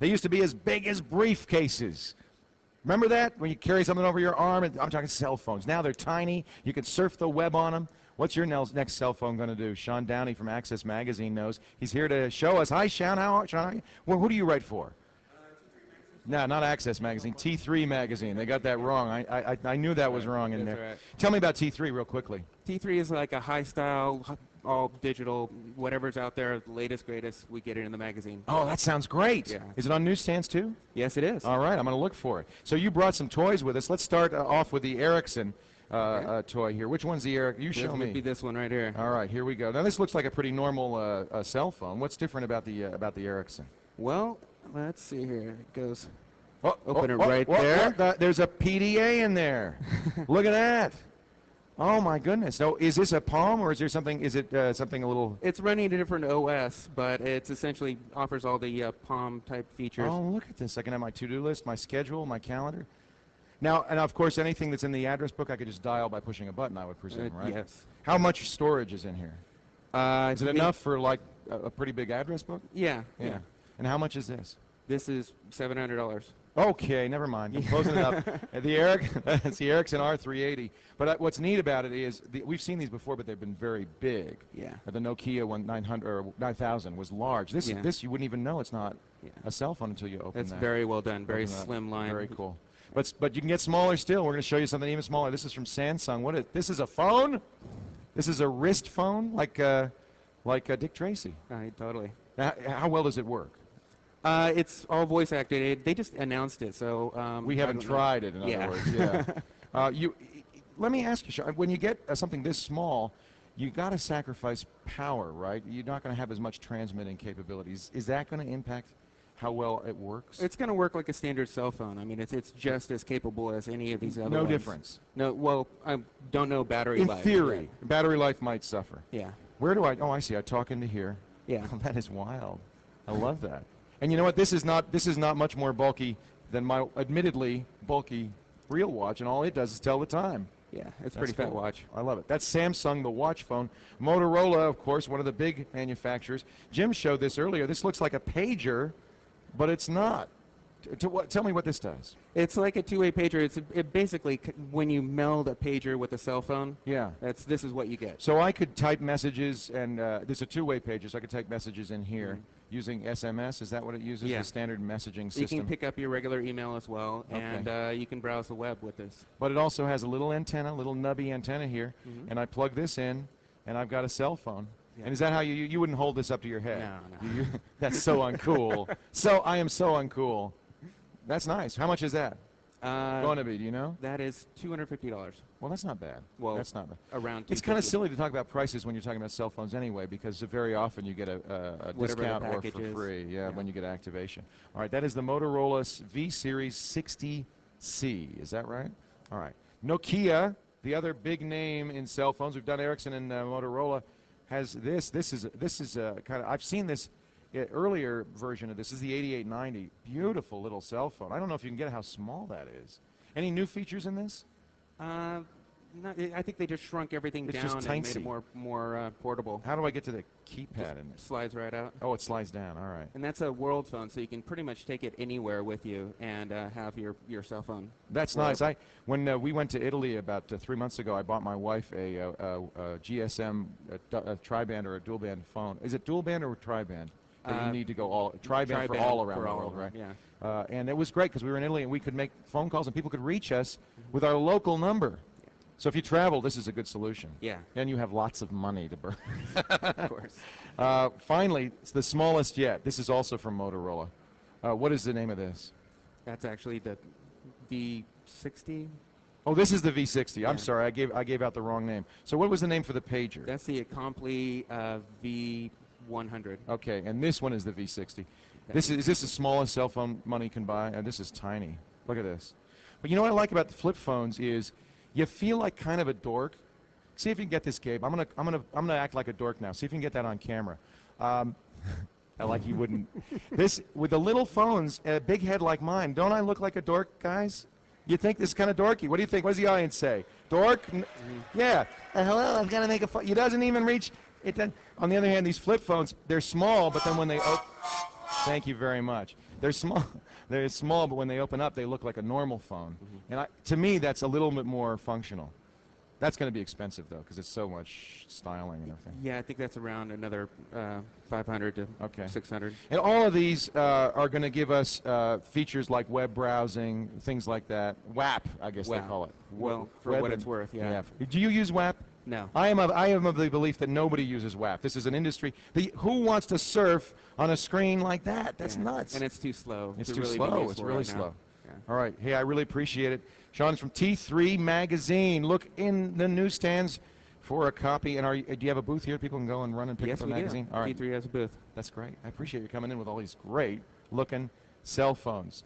They used to be as big as briefcases. Remember that? When you carry something over your arm? I'm talking cell phones. Now they're tiny. You can surf the web on them. What's your next cell phone going to do? Sean Downey from Access Magazine knows. He's here to show us. Hi, Sean. Sean, well, who do you write for? No, not Access Magazine. T3 Magazine. They got that wrong. I knew that was wrong in there. Right. Tell me about T3 real quickly. T3 is like a high-style, all digital, whatever's out there, the latest, greatest, we get it in the magazine. Oh, that sounds great. Yeah. Is it on newsstands too? Yes, it is. All right, I'm going to look for it. So you brought some toys with us. Let's start off with the Ericsson toy here. Which one's the Ericsson? You show me. This would be this one right here. All right, here we go. Now this looks like a pretty normal cell phone. What's different about the Ericsson? Well, let's see here. It goes. Open it right there. There's a PDA in there. Look at that. Oh my goodness. So is this a Palm or is there something? Is it something a little? It's running a different OS, but it's essentially offers all the Palm type features. Oh, look at this. I can have my to-do list, my schedule, my calendar. Now, and of course, anything that's in the address book, I could just dial by pushing a button, I would presume, right? Yes. How much storage is in here? Is it enough for like a pretty big address book? Yeah. And how much is this? This is $700. Okay, never mind. I'm closing it up. It's the Ericsson R380. But what's neat about it is we've seen these before, but they've been very big. Yeah. The Nokia 900 or 9000 was large. This you wouldn't even know it's not a cell phone until you open That's that. very well done. Very slim line. Very cool. But you can get smaller still. We're going to show you something even smaller. This is from Samsung. This is a phone? This is a wrist phone, like Dick Tracy. Totally. How well does it work? It's all voice activated. They just announced it, so we haven't tried it. In other words, yeah. Let me ask you, Sean, when you get something this small, you got to sacrifice power, right? You're not going to have as much transmitting capabilities. Is that going to impact how well it works? It's going to work like a standard cell phone. I mean, it's just as capable as any of these other ones. No difference. No. Well, I don't know battery life. In theory, battery life might suffer. Yeah. Where do I? Oh, I see. I talk into here. Yeah. Oh, that is wild. I love that. And you know what? This is not much more bulky than my admittedly bulky real watch, and all it does is tell the time. Yeah, it's a pretty fat watch. I love it. That's Samsung, the watch phone. Motorola, of course, one of the big manufacturers. Jim showed this earlier. This looks like a pager, but it's not. Tell me what this does. It's like a two-way pager. It basically, when you meld a pager with a cell phone, this is what you get. So I could type messages, and this is a two-way pager, so I could type messages in here using SMS. Is that what it uses, the standard messaging system? You can pick up your regular email as well, and you can browse the web with this. But it also has a little antenna, little nubby antenna here, and I plug this in, and I've got a cell phone. Yeah. And is that how you wouldn't hold this up to your head? No. That's so uncool. I am so uncool. That's nice. How much is that going to be? Do you know? That is $250. Well, that's not bad. Well, that's not bad. Around. It's kind of silly to talk about prices when you're talking about cell phones anyway, because very often you get a discount or for free. Yeah, when you get activation. All right, that is the Motorola V Series 60C. Is that right? All right. Nokia, the other big name in cell phones. We've done Ericsson and Motorola. Has this? This is kind of. I've seen this. Earlier version of this is the 8890. Beautiful little cell phone. I don't know if you can get how small that is. Any new features in this? I think they just shrunk everything down and made it more portable. How do I get to the keypad in this? Slides right out. Oh, it slides down. All right. And that's a world phone, so you can pretty much take it anywhere with you and have your cell phone. That's nice. When we went to Italy about 3 months ago, I bought my wife a GSM tri-band or a dual band phone. Is it dual band or tri-band? You need to go tri-band for all around the world, right? Yeah. And it was great because we were in Italy and we could make phone calls and people could reach us with our local number. Yeah. So if you travel, this is a good solution. Yeah. And you have lots of money to burn. Of course. Finally, it's the smallest yet. This is also from Motorola. What is the name of this? That's actually the V60. Oh, this is the V60. Yeah. I'm sorry, I gave out the wrong name. So what was the name for the pager? That's the Accompli V100. Okay, and this one is the V60. Is this the smallest cell phone money can buy? And this is tiny. Look at this. But you know what I like about the flip phones is you feel like kind of a dork. See if you can get this, Gabe. I'm gonna act like a dork now. See if you can get that on camera. Like you wouldn't. This with the little phones, a big head like mine. Don't I look like a dork, guys? You think this is kind of dorky? What do you think? What does the audience say? Dork? Yeah. Hello, I've got to make a phone. He doesn't even reach. It doesn't. On the other hand, these flip phones, they're small, but then when they open. Thank you very much. They're small. They're small, but when they open up, they look like a normal phone. And to me, that's a little bit more functional. That's going to be expensive, though, because it's so much styling and everything. Yeah, I think that's around another 500 to 600. And all of these are going to give us features like web browsing, things like that. WAP, I guess they call it. Well, for what it's worth, yeah. Do you use WAP? No. I am of the belief that nobody uses WAP. This is an industry. Who wants to surf on a screen like that? That's nuts. And it's too slow. It's too slow. It's really slow. Yeah. All right. Hey, I really appreciate it. Sean's from T3 Magazine. Look in the newsstands for a copy. And do you have a booth here? People can go and run and pick up the magazine? Yes, we do. All right. T3 has a booth. That's great. I appreciate you coming in with all these great-looking cell phones.